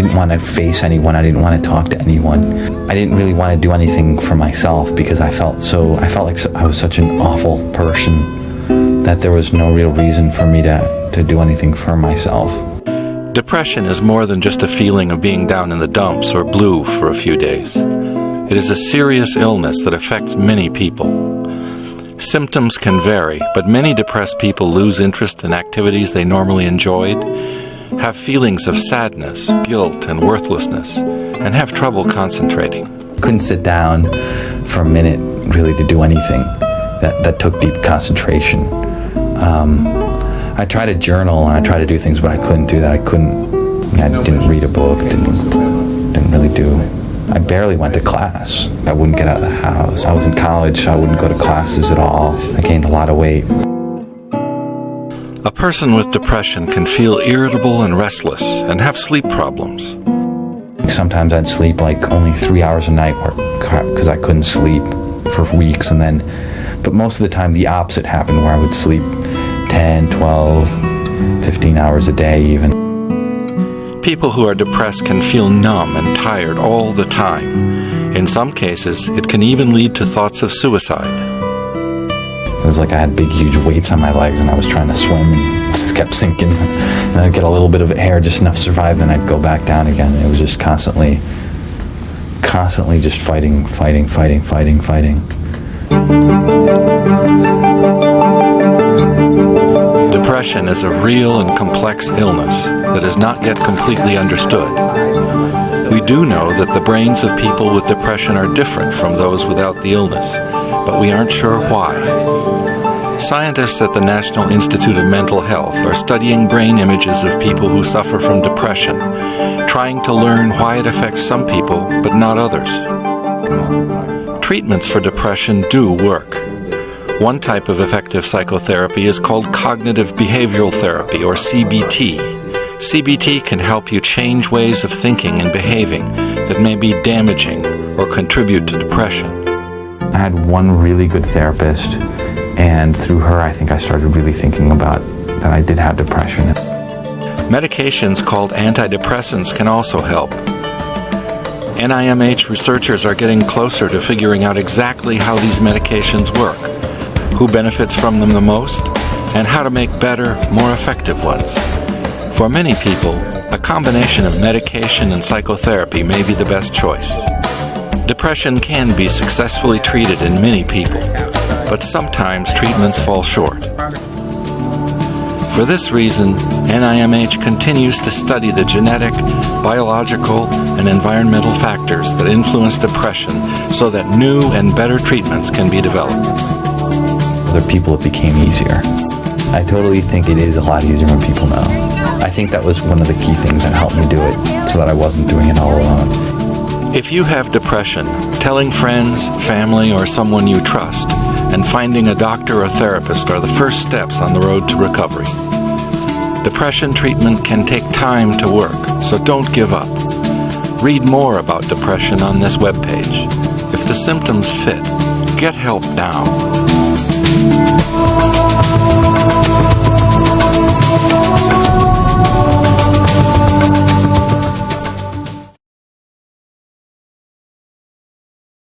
didn't want to face anyone. I didn't want to talk to anyone. I didn't really want to do anything for myself because I felt like I was such an awful person that there was no real reason for me to do anything for myself. Depression is more than just a feeling of being down in the dumps or blue for a few days. It is a serious illness that affects many people. Symptoms can vary, but many depressed people lose interest in activities they normally enjoyed, have feelings of sadness, guilt, and worthlessness, and have trouble concentrating. Couldn't sit down for a minute really to do anything that took deep concentration. I tried to journal and I tried to do things, but I couldn't do that. I didn't read a book, didn't really do. I barely went to class. I wouldn't get out of the house. I was in college, so I wouldn't go to classes at all. I gained a lot of weight. A person with depression can feel irritable and restless and have sleep problems. Sometimes I'd sleep like only 3 hours a night because I couldn't sleep for weeks, but most of the time the opposite happened, where I would sleep 10, 12, 15 hours a day even. People who are depressed can feel numb and tired all the time. In some cases, it can even lead to thoughts of suicide. It was like I had big, huge weights on my legs and I was trying to swim and it just kept sinking. And I'd get a little bit of air just enough to survive, then I'd go back down again. It was just constantly just fighting. Depression is a real and complex illness that is not yet completely understood. We do know that the brains of people with depression are different from those without the illness, but we aren't sure why. Scientists at the National Institute of Mental Health are studying brain images of people who suffer from depression, trying to learn why it affects some people but not others. Treatments for depression do work. One type of effective psychotherapy is called cognitive behavioral therapy, or CBT. CBT can help you change ways of thinking and behaving that may be damaging or contribute to depression. I had one really good therapist, and through her I think I started really thinking about that I did have depression. Medications called antidepressants can also help. NIMH researchers are getting closer to figuring out exactly how these medications work, who benefits from them the most, and how to make better, more effective ones. For many people, a combination of medication and psychotherapy may be the best choice. Depression can be successfully treated in many people, but sometimes treatments fall short. For this reason, NIMH continues to study the genetic, biological, and environmental factors that influence depression so that new and better treatments can be developed. Other people, it became easier. I totally think it is a lot easier when people know. I think that was one of the key things that helped me do it, so that I wasn't doing it all alone. If you have depression, telling friends, family, or someone you trust, and finding a doctor or therapist are the first steps on the road to recovery. Depression treatment can take time to work, so don't give up. Read more about depression on this webpage. If the symptoms fit, get help now.